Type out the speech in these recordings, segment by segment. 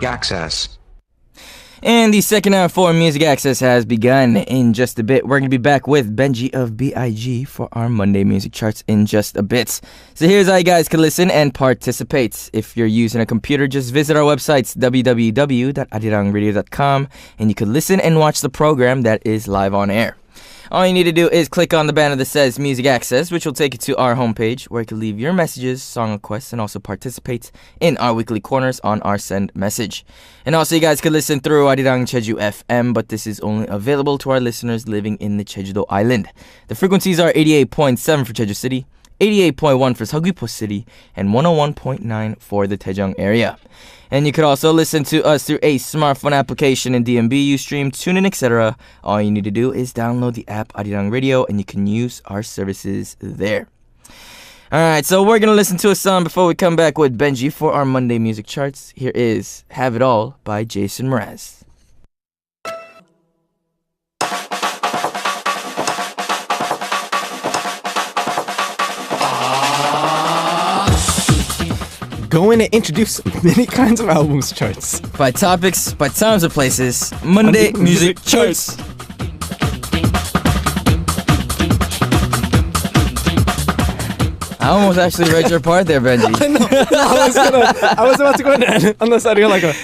Music Access. And the second hour for Music Access has begun in just a bit. We're going to be back with Benji of B.I.G for our Monday music charts in just a bit. So here's how you guys can listen and participate. If you're using a computer, just visit our websites, www.arirangradio.com, and you can listen and watch the program that is live on air. All you need to do is click on the banner that says Music Access, which will take you to our homepage where you can leave your messages, song requests, and also participate in our weekly corners on our send message. And also you guys can listen through Arirang Jeju FM, but this is only available to our listeners living in the Jeju-do Island. The frequencies are 88.7 for Jeju City, 88.1 for Seogwipo City, and 101.9 for the Daejeong area. And you could also listen to us through a smartphone application in DMB, Ustream, TuneIn, etc. All you need to do is download the app Arirang Radio, and you can use our services there. Alright, so we're going to listen to a song before we come back with Benji for our Monday music charts. Here is Have It All by Jason Mraz. Going to introduce many kinds of albums charts. By topics, by times or places, Monday music charts. I almost actually read your part there, Benji. I know. I was about to go ahead on the side. You're like a.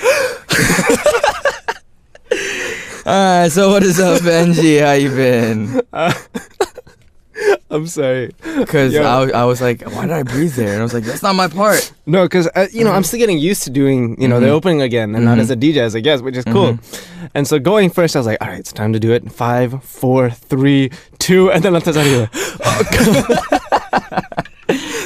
Alright, so what is up, Benji? How you been? I'm sorry. Because I was like, why did I breathe there? And I was like, that's not my part. No, because, I'm still getting used to doing, the opening again. And not as a DJ, as a guest, which is cool. And so going first, I was like, all right, it's time to do it. 5, 4, 3, 2. And then on the side, you're like,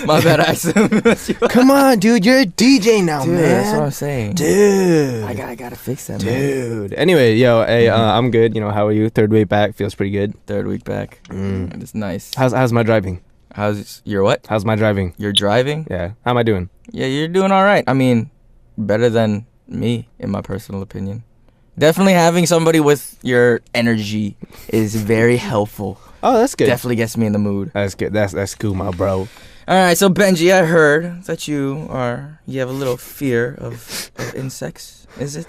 my bad, I accidentally. Come on, dude, you're a DJ now, dude, man. That's what I'm saying. Dude. I gotta fix that, man. Dude. Anyway, I'm good. How are you? Third week back. Feels pretty good. Third week back. It's nice. How's my driving? How's your what? How's my driving? Your driving? Yeah. How am I doing? Yeah, you're doing all right. I mean, better than me, in my personal opinion. Definitely having somebody with your energy is very helpful. Oh, that's good. Definitely gets me in the mood. That's good. That's cool, my bro. All right, so Benji, I heard that you have a little fear of insects. Is it?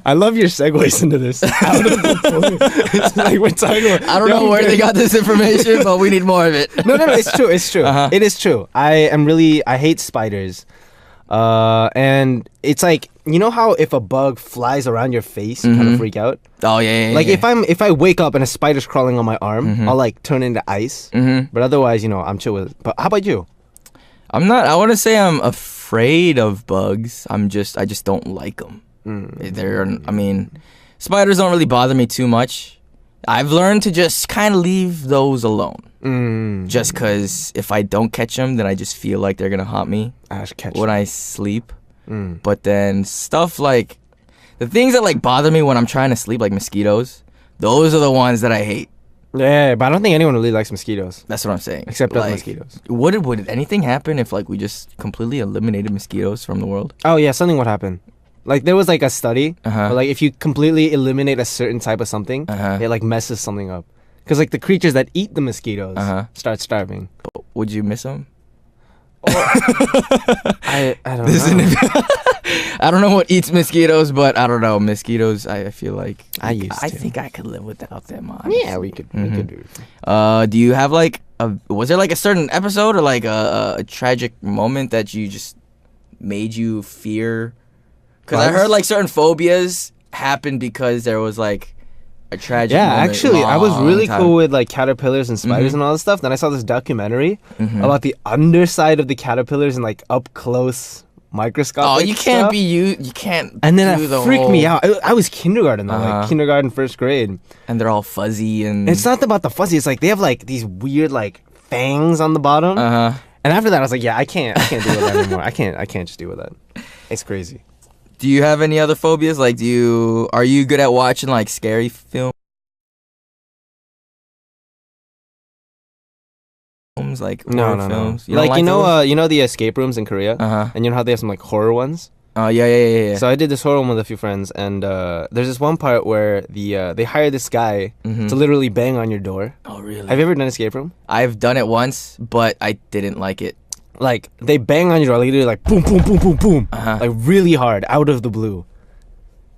I love your segues into this. Out of the blue. It's like we're talking about. I don't know where they got this information, but we need more of it. No, it's true. It's true. Uh-huh. It is true. I hate spiders. And it's like, you know how if a bug flies around your face, you kind of freak out? Oh, yeah. Like if I wake up and a spider's crawling on my arm, I'll like turn into ice. But otherwise, I'm chill with it. But how about you? I'm not, I want to say I'm afraid of bugs. I just don't like them. Spiders don't really bother me too much. I've learned to just kind of leave those alone. Just because if I don't catch them, then I just feel like they're going to haunt me when I sleep. But then stuff like, the things that like bother me when I'm trying to sleep, like mosquitoes, those are the ones that I hate. Yeah, but I don't think anyone really likes mosquitoes. That's what I'm saying. Except like, mosquitoes. Would anything happen if like we just completely eliminated mosquitoes from the world? Oh yeah, something would happen. Like there was like a study, where, like if you completely eliminate a certain type of something, it like messes something up. Because like the creatures that eat the mosquitoes start starving. But would you miss them? I don't know. I don't know what eats mosquitoes, but I don't know. Mosquitoes, I feel like I think I could live without them. Honestly. Yeah, we could do it. Do you have like was there like a certain episode or like a tragic moment that you just made you fear? Because I heard like certain phobias happen because there was like a tragic moment. Actually, I was really cool with like caterpillars and spiders and all this stuff. Then I saw this documentary about the underside of the caterpillars and like up close microscopic. Oh, you can't stuff. you can't. And then that freaked me out. I was kindergarten though, like kindergarten, first grade. And they're all fuzzy and. It's not about the fuzzy. It's like they have like these weird like fangs on the bottom. And after that, I was like, yeah, I can't deal with that anymore. I can't just deal with that. It's crazy. Do you have any other phobias? Like, are you good at watching like scary films? Like horror films? You like know the escape rooms in Korea? And you know how they have some like horror ones? Oh yeah. So I did this horror one with a few friends, and there's this one part where they hire this guy to literally bang on your door. Oh really? Have you ever done an escape room? I've done it once, but I didn't like it. like they bang on your door, like they do like boom, boom, boom, boom, boom, like really hard out of the blue,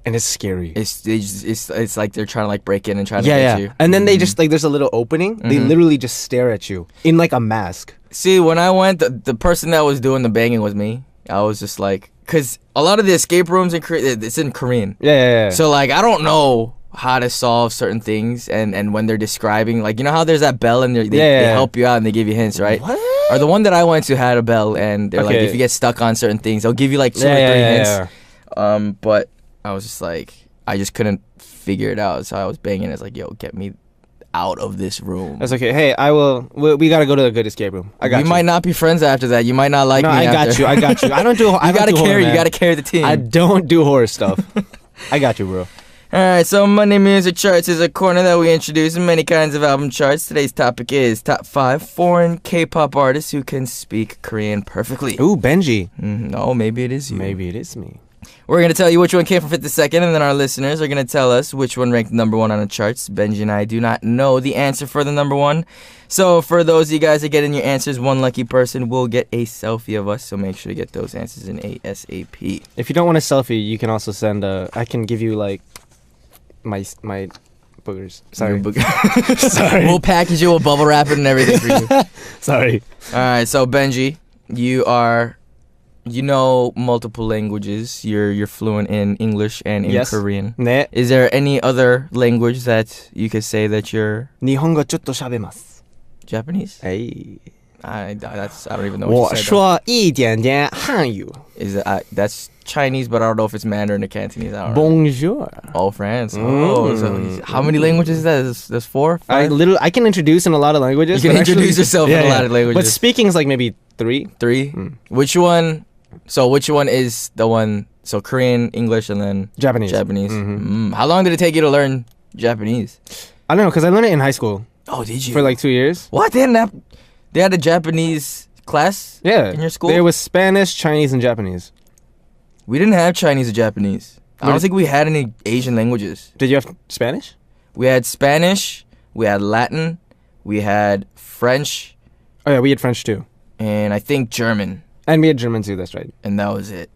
and it's scary. It's like they're trying to like break in and try to Yeah, get you. and then they just like there's a little opening. They literally just stare at you in like a mask. See, when I went, the person that was doing the banging was me. I was just like, because a lot of the escape rooms in Korea, it's in Korean. Yeah. So like, I don't know how to solve certain things, and when they're describing, like, you know how there's that bell and they help you out and they give you hints, right? What? Or the one that I went to had a bell, and they're like, if you get stuck on certain things, they'll give you like 2 or 3 hints. But I was just like, I just couldn't figure it out, so I was banging. It's like, yo, get me out of this room. That's okay. Hey, we gotta go to a good escape room. I got you. We might not be friends after that. You might not like me. I got you. I don't do. You gotta carry the team. I don't do horror stuff. I got you, bro. Alright, so Monday Music Charts is a corner that we introduce in many kinds of album charts. Today's topic is top 5 foreign K-pop artists who can speak Korean perfectly. Ooh, Benji. No, maybe it is you. Maybe it is me. We're going to tell you which one came from 52nd, and then our listeners are going to tell us which one ranked number 1 on the charts. Benji and I do not know the answer for the number 1. So for those of you guys that get in your answers, one lucky person will get a selfie of us. So make sure to get those answers in ASAP. If you don't want a selfie, you can also send I can give you like my boogers. Sorry. Sorry. We'll package it, we'll bubble wrap it and everything for you. Sorry. Alright, so Benji, you know multiple languages. You're fluent in English and in Korean. 네. Is there any other language that you could say that you're 일본어ちょっと喋れます. Japanese? 에이. I don't even know what you said. 我说一点点汉语. Is it that's Chinese, but I don't know if it's Mandarin or Cantonese. I don't know. Bonjour. Oh, France. Oh, so how many languages is that? There's 4, 5? I can introduce in a lot of languages. You can introduce yourself in a lot of languages. But speaking is like maybe 3. 3? Which one? So which one is the one? So Korean, English, and then Japanese. How long did it take you to learn Japanese? I don't know, because I learned it in high school. Oh, did you? For like 2 years. What? They had a Japanese class? Yeah. In your school? There was Spanish, Chinese, and Japanese. We didn't have Chinese or Japanese. I don't think we had any Asian languages. Did you have Spanish? We had Spanish, we had Latin, we had French. Oh yeah, we had French too. And I think German. And we had German too, that's right. And that was it.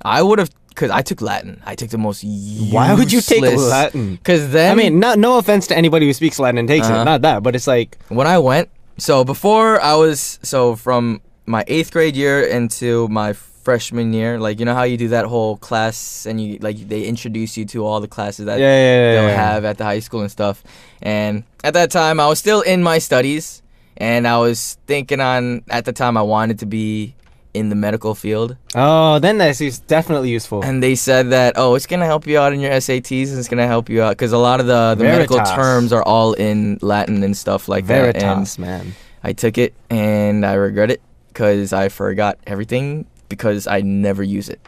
I would have, because I took Latin. I took the most useless. Why would you take Latin? Because then... I mean, no offense to anybody who speaks Latin and takes it. Not that, but it's like... When I went... So before I was... So from my 8th grade year into my freshman year, like, you know how you do that whole class and you like they introduce you to all the classes that they'll have at the high school and stuff. And at that time, I was still in my studies, and I was thinking at the time I wanted to be in the medical field. Oh, then that's definitely useful. And they said that, it's going to help you out in your SATs, and it's going to help you out because a lot of the medical terms are all in Latin and stuff like that. Veritas, man. I took it, and I regret it because I forgot everything because I never use it.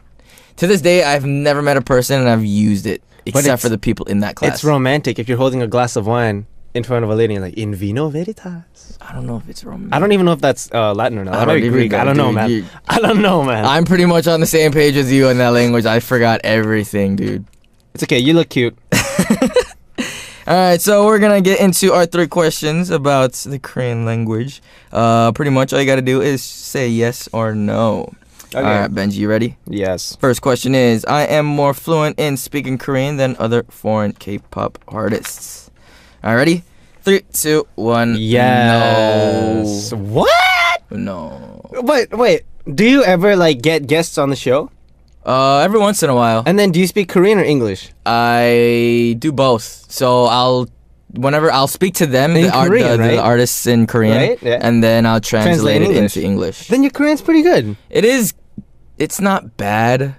To this day, I've never met a person and I've used it except for the people in that class. It's romantic if you're holding a glass of wine in front of a lady and like, in vino veritas. I don't know if it's romantic. I don't even know if that's Latin or not. I don't even Greek. I don't know, man. I don't know, man. I'm pretty much on the same page as you in that language. I forgot everything, dude. It's okay. You look cute. All right, so we're going to get into our 3 questions about the Korean language. Pretty much all you got to do is say yes or no. Okay. All right, Benji, you ready? Yes. First question is, I am more fluent in speaking Korean than other foreign K-pop artists. All right, ready? 3, 2, 1. Yes. No. What? No. Wait. Do you ever like get guests on the show? Every once in a while. And then do you speak Korean or English? I do both. So I'll speak to them, the artists in Korean, right? Yeah. and then I'll translate it into English. Then your Korean's pretty good. It is. It's not bad.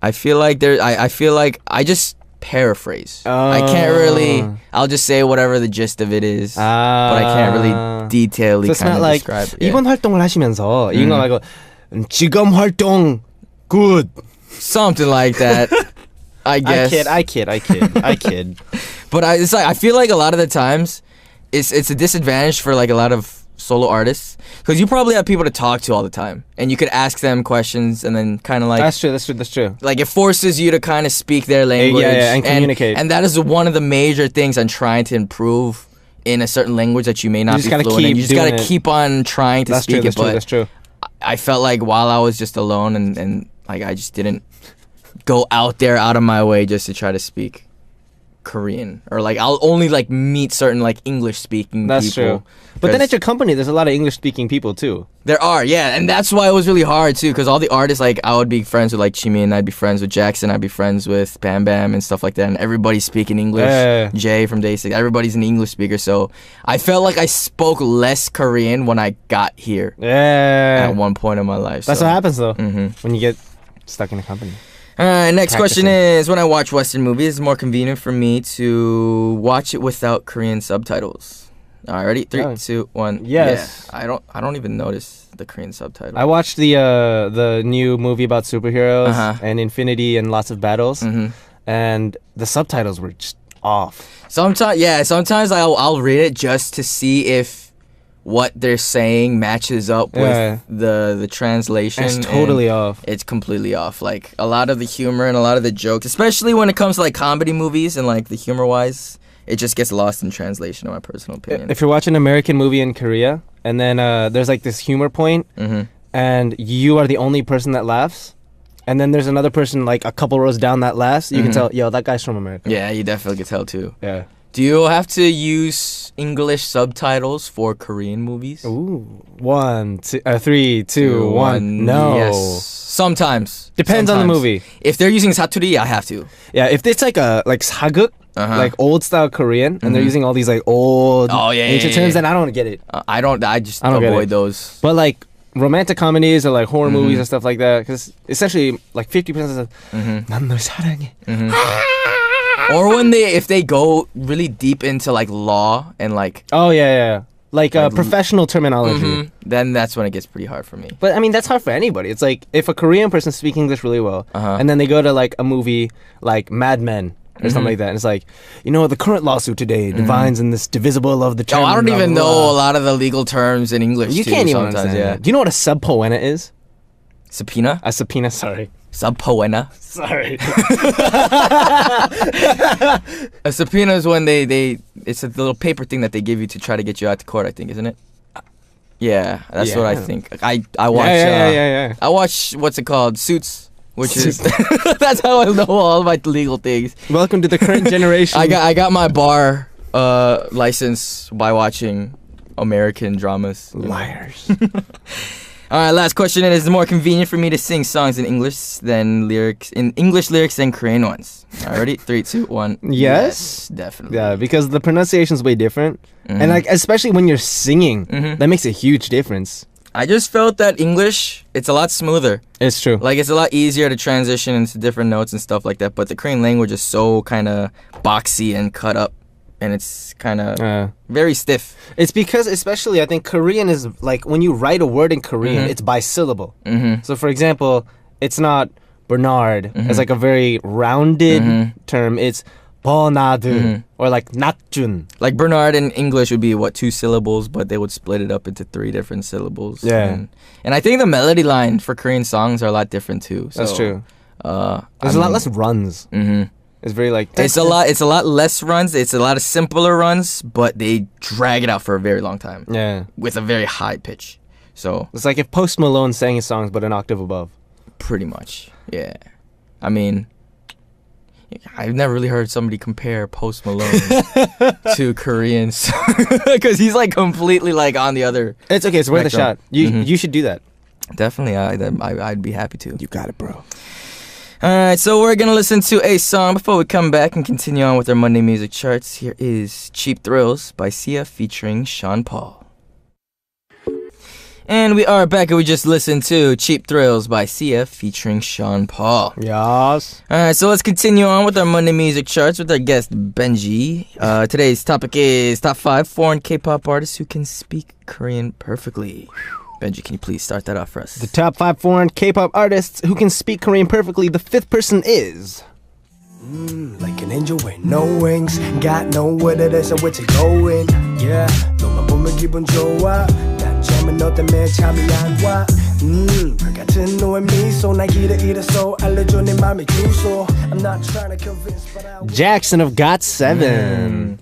I feel like I feel like I just paraphrase. I can't really. I'll just say whatever the gist of it is, but I can't really detailedly kind of describe it. 이번 활동을 하시면서 이거 말고 지금 활동 good. Something like that. I guess. I kid. But it's like I feel like a lot of the times, it's a disadvantage for like a lot of solo artists because you probably have people to talk to all the time, and you could ask them questions, and then kind of like that's true. Like it forces you to kind of speak their language, and communicate. And that is one of the major things I'm trying to improve in a certain language that you may not be fluent in. You just gotta keep on trying to speak it. That's true. I felt like while I was just alone and like I just didn't go out of my way just to try to speak Korean, or like I'll only like meet certain like English speaking That's people. true. But then at your company, there's a lot of English speaking people too. There are, yeah, and that's why it was really hard too, because all the artists, like I would be friends with like Jimin, I'd be friends with Jackson, I'd be friends with Bam Bam and stuff like that, and everybody's speaking English. Jay from Day 6, everybody's an English speaker, so I felt like I spoke less Korean when I got here. Yeah. At one point in my life. That's so. what happens though when you get stuck in a company. All right, next question is, when I watch Western movies, it's more convenient for me to watch it without Korean subtitles. All right, ready? 3, 2, 1. Yes. Yeah, I don't even notice the Korean subtitle. I watched the new movie about superheroes and Infinity and lots of battles, and the subtitles were just off. Sometimes I'll read it just to see if what they're saying matches up with the translation. It's totally off. It's completely off. Like a lot of the humor and a lot of the jokes, especially when it comes to like comedy movies and like the humor wise, it just gets lost in translation, in my personal opinion. If you're watching an American movie in Korea and then there's like this humor point and you are the only person that laughs, and then there's another person like a couple rows down that laughs, you can tell, yo, that guy's from America. Yeah, you definitely can tell too. Yeah. Do you have to use English subtitles for Korean movies? Ooh. 3, 2, 1. No. Yes. Sometimes. Depends on the movie. If they're using 사투리, I have to. Yeah, if it's like a 사극, like old style Korean, and they're using all these like old ancient terms, then I don't get it. I just avoid those. But like romantic comedies or like horror movies and stuff like that, because essentially like 50% of 난 널 사랑해. Or if they go really deep into like law and like like professional terminology, then that's when it gets pretty hard for me. But I mean that's hard for anybody. It's like if a Korean person speaks English really well, and then they go to like a movie like Mad Men or something like that, and it's like, you know, the current lawsuit today defines in this divisible of the term. I don't even know a lot of the legal terms in English. You can't even understand. Yeah. Do you know what a subpoena is? Subpoena? A subpoena, sorry. Subpoena. Sorry. A subpoena is when it's a little paper thing that they give you to try to get you out to court, I think, isn't it? Yeah, that's what I think. I watch I watch what's it called? Suits, which is that's how I know all my legal things. Welcome to the current generation. I got my bar license by watching American dramas. Liars. All right, last question is it more convenient for me to sing songs in English lyrics than Korean ones? All right, ready? 3, 2, 1. Yes, definitely. Yeah, because the pronunciation is way different, and like especially when you're singing, that makes a huge difference. I just felt that English, it's a lot smoother. It's true. Like it's a lot easier to transition into different notes and stuff like that. But the Korean language is so kind of boxy and cut up. And it's kind of very stiff. It's because, especially, I think Korean is like when you write a word in Korean, it's bisyllable. So, for example, it's not Bernard as like a very rounded term. It's Bernard or like Nakjun. Like Bernard in English would be 2 syllables, but they would split it up into 3 different syllables. Yeah, and I think the melody line for Korean songs are a lot different too. So, that's true. There's a lot less runs. It's very like it's a lot less runs. It's a lot of simpler runs, but they drag it out for a very long time. Yeah, with a very high pitch. So it's like if Post Malone sang his songs but an octave above. Pretty much, yeah. I mean, I've never really heard somebody compare Post Malone to Koreans because he's like completely like on the other. It's okay. It's worth a shot. You should do that. Definitely, I'd be happy to. You got it, bro. Alright, so we're gonna listen to a song before we come back and continue on with our Monday music charts. Here is Cheap Thrills by Sia featuring Sean Paul. And we are back and we just listened to Cheap Thrills by Sia featuring Sean Paul. Yes. Alright, so let's continue on with our Monday music charts with our guest Benji. Today's topic is top 5 foreign K-pop artists who can speak Korean perfectly. Benji, can you please start that off for us? The top 5 foreign K-pop artists who can speak Korean perfectly. The 5th person is... like an angel with no wings. Got nowhere to there's where to going. Yeah, 너만 보면 기분 좋아. 난 잠은 너 때문에 잠이 안 와. 같은 너의 미소 날 길에 잃어서 알려줘 내 맘의 주소. I'm not trying to convince but I... Jackson of GOT7.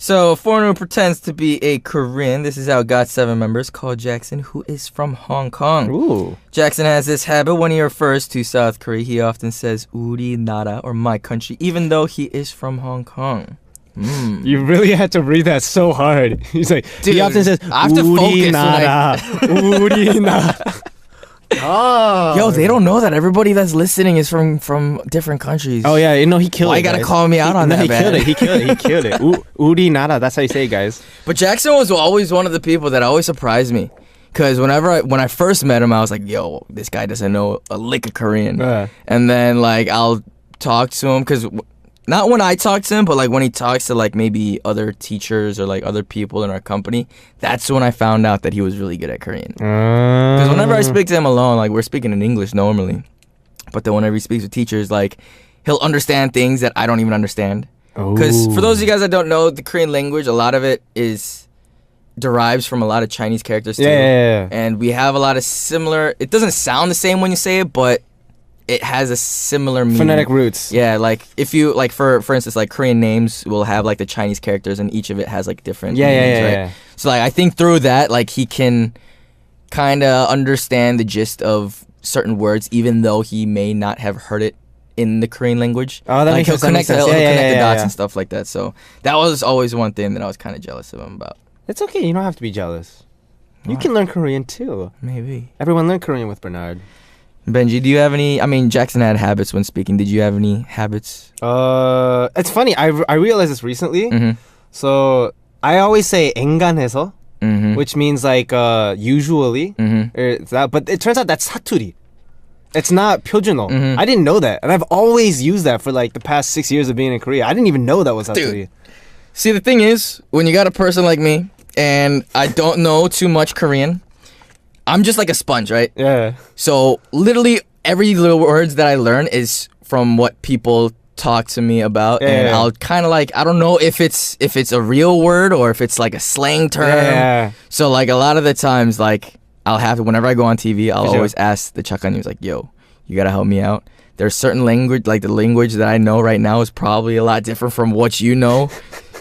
So, a foreigner who pretends to be a Korean. This is how GOT7 members call Jackson, who is from Hong Kong. Ooh. Jackson has this habit when he refers to South Korea. He often says "우리 나라" or "my country," even though he is from Hong Kong. You really had to read that so hard. He's like, Dude, he often says, I have to "우리 focus 나라, 우리 나라." Oh. Yo, they don't know that everybody that's listening is from different countries. Oh yeah, you know he killed Why it. you gotta guys. call me out on No, that, he man? killed it. He killed it. Uri nara. That's how you say it, guys. But Jackson was always one of the people that always surprised me. Because when I first met him, I was like, yo, this guy doesn't know a lick of Korean. And then, like, I'll talk to him, because not when I talk to him, but, like, when he talks to, like, maybe other teachers or, like, other people in our company, that's when I found out that he was really good at Korean. Because whenever I speak to him alone, like, we're speaking in English normally. But then whenever he speaks with teachers, like, he'll understand things that I don't even understand. Because for those of you guys that don't know, the Korean language, a lot of it derives from a lot of Chinese characters too. Yeah. And we have a lot of similar, it doesn't sound the same when you say it, but it has a similar meaning. Phonetic roots. Yeah, like if you, like for instance, like Korean names will have like the Chinese characters and each of it has like different meanings, right? Yeah. So like I think through that, like he can kind of understand the gist of certain words even though he may not have heard it in the Korean language. Oh, that like makes he'll sense. connect, Yeah, the dots yeah. and stuff like that. So that was always one thing that I was kind of jealous of him about. It's okay. You don't have to be jealous. You can learn Korean too. Maybe. Everyone learned Korean with Bernard. Benji, do you have any? I mean, Jackson had habits when speaking. Did you have any habits? It's funny. I realized this recently. So I always say enggan해서, which means like usually. Or it's that, but it turns out that's 사투리. It's not 표준어. I didn't know that, and I've always used that for like the past 6 years of being in Korea. I didn't even know that was 사투리. Dude. See, the thing is, when you got a person like me, and I don't know too much Korean, I'm just like a sponge, right? Yeah. So literally every little words that I learn is from what people talk to me about, and I'll kind of like, I don't know if it's a real word or if it's like a slang term. Yeah. So like a lot of the times, like I'll have, whenever I go on TV, I'll always ask the Chakanis like, yo, you gotta help me out. There's certain language, like the language that I know right now is probably a lot different from what you know.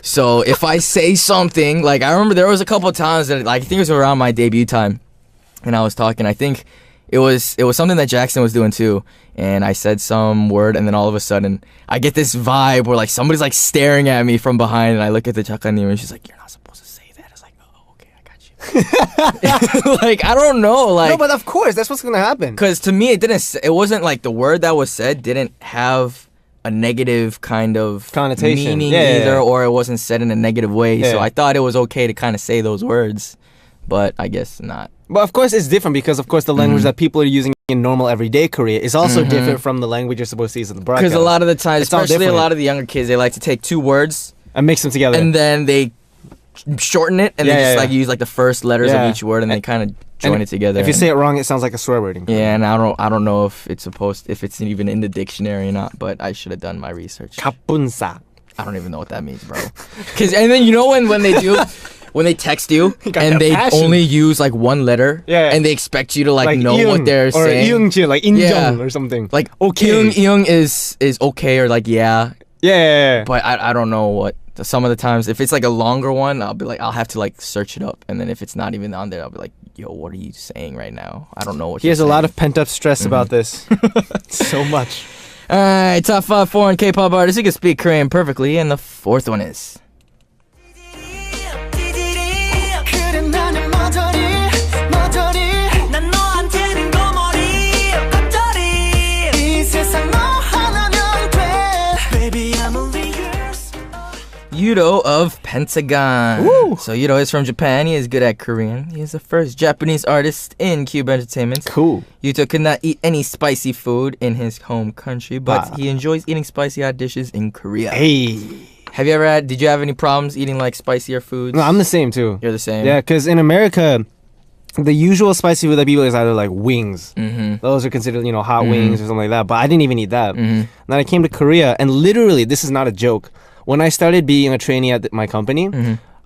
So if I say something, like I remember there was a couple of times that, like, I think it was around my debut time, and I was talking. I think it was something that Jackson was doing too, and I said some word, and then all of a sudden I get this vibe where like somebody's like staring at me from behind, and I look at the Chakanim, and she's like, "You're not supposed to say that." I was like, "Oh, okay, I got you." Like I don't know, like No, but of course that's what's gonna happen. because to me it wasn't like the word that was said didn't have a negative kind of Connotation. meaning Yeah. either, or it wasn't said in a negative way. So I thought it was okay to kind of say those words, but I guess not. But of course it's different because of course the language that people are using in normal everyday Korea is also different from the language you're supposed to use in the broadcast. Because a lot of the times, It's all especially a different. lot of the younger kids, they like to take two words and mix them together. and then they shorten it and they just like use like the first letters of each word and they kind of join it together. If you say it wrong, it sounds like a swear word. yeah, and I don't know if it's even in the dictionary or not, but I should have done my research. 가뿐싸. I don't even know what that means, bro. And then you know when they do, when they text you got and that they passion. only use like one letter, and they expect you to like know 이응, what they're or saying. 이응지, like 인정 Yeah. or something. Like okay. 이응 is okay or like yeah, Yeah. but I don't know what. Some of the times, if it's like a longer one, I'll have to like search it up, and then if it's not even on there, I'll be like, yo, what are you saying right now? I don't know what. He has you're a lot saying. of pent up stress about this. So much. All right, top 5 foreign K-pop artists who can speak Korean perfectly, and the fourth one is. Yudo of Pentagon. Woo! So Yudo is from Japan. He is good at Korean. He is the first Japanese artist in Cube Entertainment. Cool. Yudo could not eat any spicy food in his home country, but he enjoys eating spicy hot dishes in Korea. Hey. Did you have any problems eating like spicier foods? No, I'm the same too. You're the same? Yeah, because in America, the usual spicy food that people eat is either like wings. Those are considered, hot wings or something like that. But I didn't even eat that. Then I came to Korea, and literally, this is not a joke. When I started being a trainee at my company,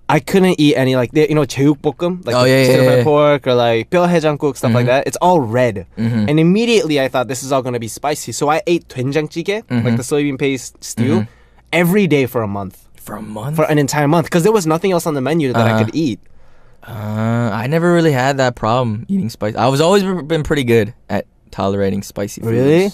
I couldn't eat any like 제육볶음, like stir-fried pork or like 뼈해장국, stuff like that. It's all red, and immediately I thought this is all gonna be spicy. So I ate 된장찌개, like the soybean paste stew, every day for a month. For a month? For an entire month. Because there was nothing else on the menu that I could eat. I never really had that problem eating spice. I was always been pretty good at tolerating spicy foods. Really?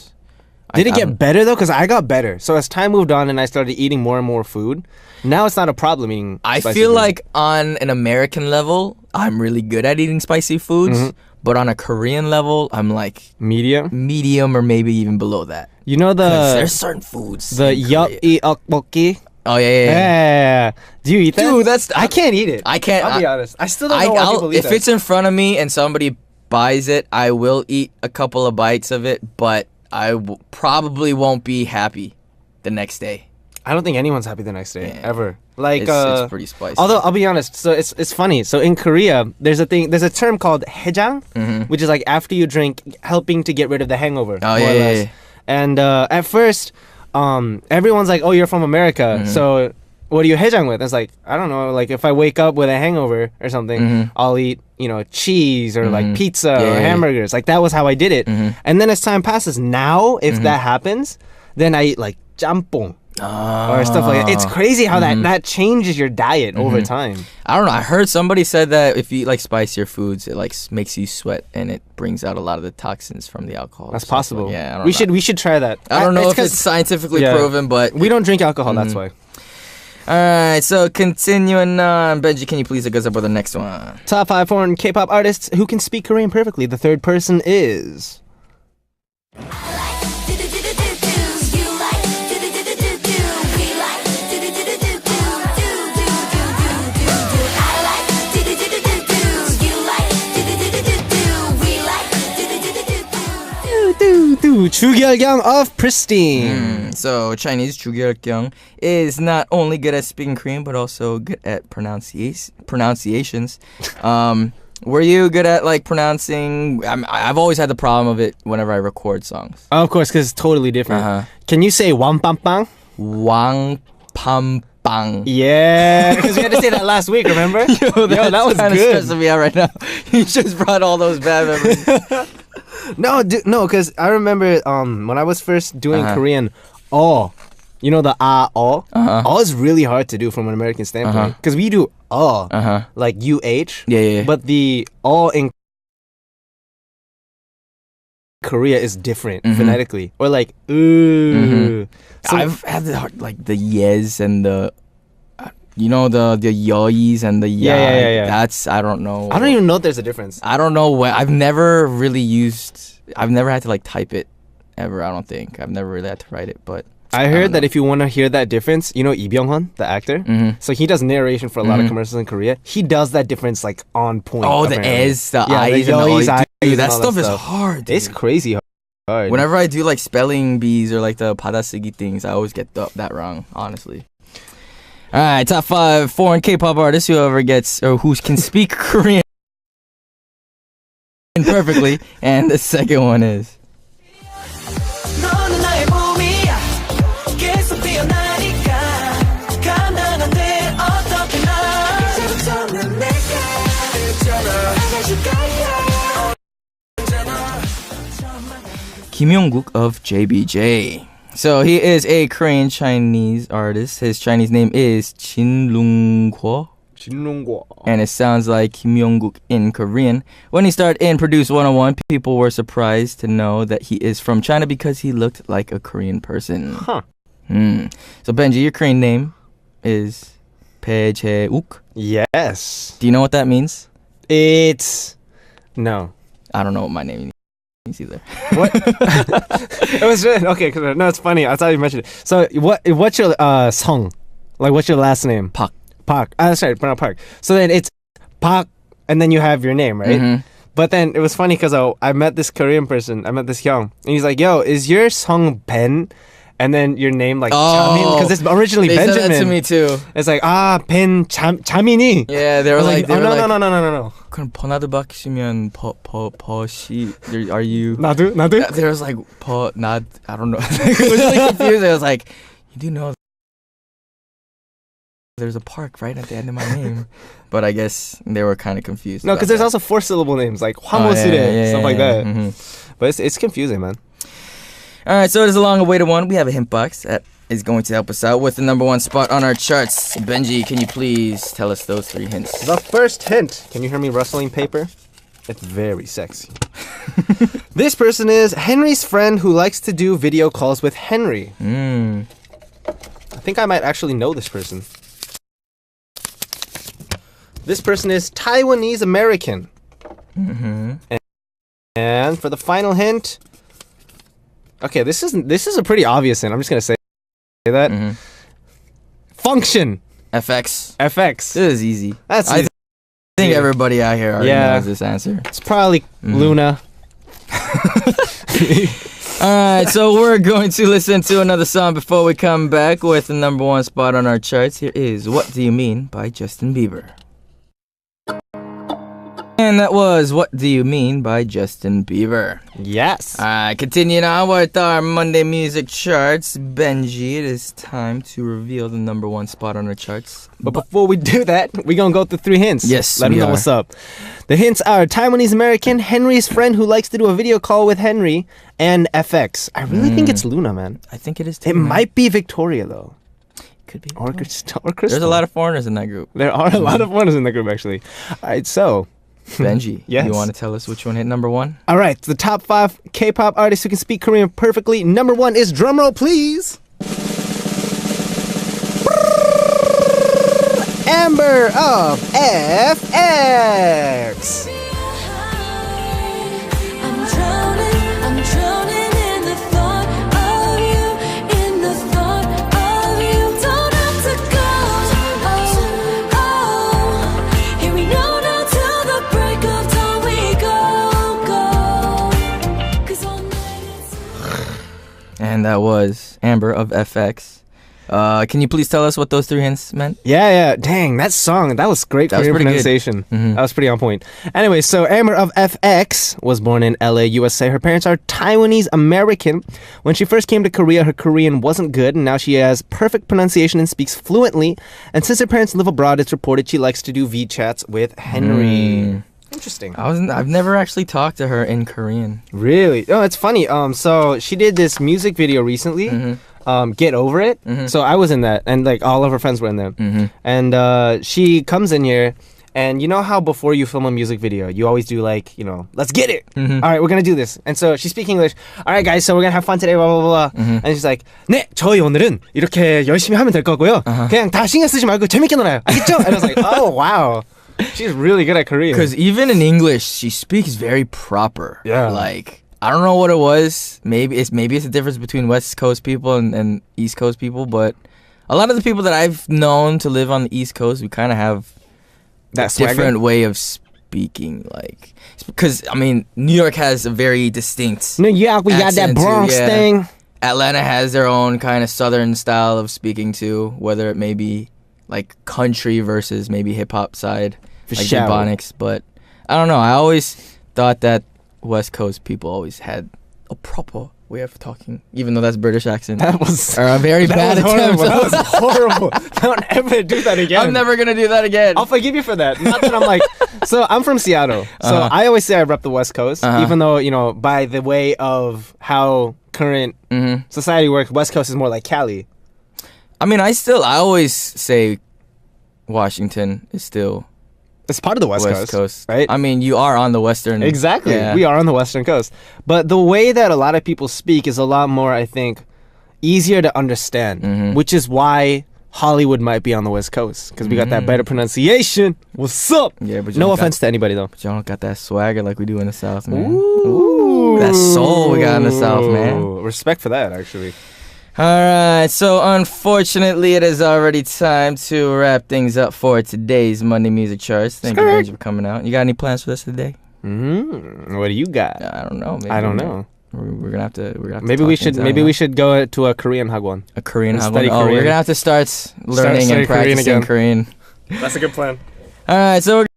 Did it get better though? Because I got better. So as time moved on and I started eating more and more food, now it's not a problem eating I spicy feel food. like on an American level, I'm really good at eating spicy foods. But on a Korean level, I'm like medium or maybe even below that. You know There's certain foods. the yup-i ukbokki? Oh yeah. Yeah. Do you eat that? Dude, I can't eat it. I can't. I'll be honest. I still don't know why people eat if that. it's in front of me and somebody buys it, I will eat a couple of bites of it, but I probably won't be happy the next day. I don't think anyone's happy the next day ever. Like It's pretty spicy. Although I'll be honest, so it's funny. So in Korea, there's a term called haejang, which is like after you drink, helping to get rid of the hangover. Oh, more or yeah. less. And at first, everyone's like, "Oh, you're from America, so what do you haejang with?" It's like, I don't know. Like if I wake up with a hangover or something, I'll eat cheese or like pizza or hamburgers. Like that was how I did it. And then as time passes, now if that happens, then I eat like jampong. Or stuff like that. It's crazy how that changes your diet over time. I don't know. I heard somebody said that if you eat like spicier foods, it like makes you sweat and it brings out a lot of the toxins from the alcohol. That's possible. Yeah, I don't we know. we should try that. I don't know if 'cause it's scientifically proven, but we don't drink alcohol. That's why. All right. So continuing on, Benji, can you please hook us up with the next one? Top 5 foreign K-pop artists who can speak Korean perfectly. The third person is. Chugyalgyang of Pristine. So Chinese Chu Gyul-kyung is not only good at speaking Korean but also good at pronunciations. Were you good at like pronouncing? I've always had the problem of it whenever I record songs. Of course, because it's totally different. Can you say Wampampang? Wang Pam Bang. Yeah, because we had to say that last week, remember? Yo, that was kind of good. stressing me out right now. You just brought all those bad memories. No, because I remember when I was first doing Korean, you know the oh is really hard to do from an American standpoint because we do like UH, Yeah. but the in Korea is different phonetically, or like ooh. So I've had the hard, like the yes and the the yois and the yeah. That's I don't know. I don't even know if there's a difference. I don't know when. I've never had to like type it ever. I don't think I've never really had to write it, but I heard that if you want to hear that difference, you know Lee Byung-hun, the actor? So he does narration for a lot of commercials in Korea. He does that difference like on point. Oh, the apparently. S's, the Yeah, I's, the and the yo's, O's. I's, Dude, and that all stuff is stuff. hard. It's dude. crazy hard. Whenever I do like spelling bees or like the padasigi things, I always get that wrong, honestly. All right, top 5 foreign K-pop artists, whoever gets or who can speak Korean perfectly, and the second one is. Kim Yong-guk of JBJ. So he is a Korean Chinese artist. His Chinese name is Jin Lung-kwo. And it sounds like Kim Yong-guk in Korean. When he started in Produce 101, people were surprised to know that he is from China because he looked like a Korean person. Huh. So Benji, your Korean name is Bae-jae-uk. Yes. Do you know what that means? No. I don't know what my name means either. What? It was okay. No, it's funny. I thought you mentioned it. So what's your song? Like what's your last name? Park. That's right, Park. So then it's Park, and then you have your name, right? But then it was funny because I met this Korean person. I met this Hyung, and he's like, "Yo, is your song Ben?" And then your name like Chamin, because it's originally they Benjamin. said that to me too. It's like Ben Chamini. Yeah, they were like, no. 그럼 버나드 박시면 버시 are you? 나도. There was like not I don't know. It was really confusing. I was like, you do know there's a park right at the end of my name, but I guess they were kind of confused. No, because there's also 4-syllable names like Hwamosure, stuff like that. But it's confusing, man. All right, so it is a long-awaited one. We have a hint box at is going to help us out with the number 1 spot on our charts. Benji, can you please tell us those 3 hints? The first hint. Can you hear me rustling paper? It's very sexy. This person is Henry's friend who likes to do video calls with Henry. I think I might actually know this person. This person is Taiwanese American. And for the final hint, okay, this is a pretty obvious hint. I'm just gonna say that. Function. FX. FX. This is easy. That's I think everybody out here already knows this answer. It's probably Luna. Alright, so we're going to listen to another song before we come back with the number 1 spot on our charts. Here is What Do You Mean by Justin Bieber. And that was What Do You Mean by Justin Bieber. Yes. Alright, continuing on with our Monday music charts. Benji, it is time to reveal the number 1 spot on our charts. But before we do that, we're going to go through 3 hints. Yes, Let them know what's up. The hints are Taiwanese American, Henry's friend who likes to do a video call with Henry, and FX. I really think it's Luna, man. I think it is too. It might be Victoria, though. Could be. Or Crystal. There's a lot of foreigners in that group. There are a lot of foreigners in the group, actually. All right, so... Benji, Yes. you want to tell us which one hit number 1? All right, the top 5 K-pop artists who can speak Korean perfectly. Number 1 is, drumroll please, Amber of FX. I'm drowning in the thought of you, in the thought of you. Don't have to go. Here we know now till the break of dawn we go. 'Cause all night it's... And that was Amber of FX. Can you please tell us what those 3 hints meant? Yeah. Dang, that song, that was great That was Korean pretty good. pronunciation. Mhm. That was pretty on point. Anyway, so Amber of FX was born in LA, USA. Her parents are Taiwanese American. When she first came to Korea, her Korean wasn't good, and now she has perfect pronunciation and speaks fluently. And since her parents live abroad, it's reported she likes to do V-chats with Henry. Interesting. I've never actually talked to her in Korean. Really? Oh, it's funny. So she did this music video recently. Get Over It. So I was in that, and like all of her friends were in there. And she comes in here, and you know how before you film a music video, you always do like, let's get it. All right, we're gonna do this. And so she speaks English. All right, guys, so we're gonna have fun today. Blah blah blah. And she's like, 네, 저희 오늘은 이렇게 열심히 하면 될 거고요. 그냥 다 신경 쓰지 말고 재밌게 놀아요. 알겠죠? And I was like, oh wow. She's really good at Korean. Because even in English, she speaks very proper. Yeah. Like, I don't know what it was. Maybe it's a difference between West Coast people and East Coast people, but a lot of the people that I've known to live on the East Coast, we kind of have that a different way of speaking. Like, because I mean, New York has a very distinct. New York, we got that accent too, Bronx yeah. thing. Atlanta has their own kind of Southern style of speaking too, whether it may be like country versus maybe hip hop side, For like sure. Ebonics. But I don't know. I always thought that West Coast people always had a proper way of talking, even though that's British accent. That was or a very bad attempt. That was horrible. Don't ever do that again. I'm never gonna do that again. I'll forgive you for that. Not that I'm like, so I'm from Seattle. So I always say I rep the West Coast, even though, by the way of how current society works, West Coast is more like Cali. I mean, I always say Washington is still It's part of the West Coast, right? I mean, you are on the western. Exactly. Yeah. We are on the Western Coast. But the way that a lot of people speak is a lot more, I think, easier to understand, which is why Hollywood might be on the West Coast, because we got that better pronunciation. What's up? Yeah, but you no don't offense to anybody, though. But y'all don't got that swagger like we do in the South, man. Ooh. That soul we got in the South, man. Respect for that, actually. All right, so unfortunately, it is already time to wrap things up for today's Monday Music Charts. Thank you, Benji, for coming out. You got any plans for this today? What do you got? I don't know. Maybe I don't know. We're gonna have to. Maybe we should. Maybe we should go to a Korean hagwon. A Korean hagwon. Study Oh, Korean. we're gonna have to start learning study and Korean practicing again. Korean. That's a good plan. All right, so we're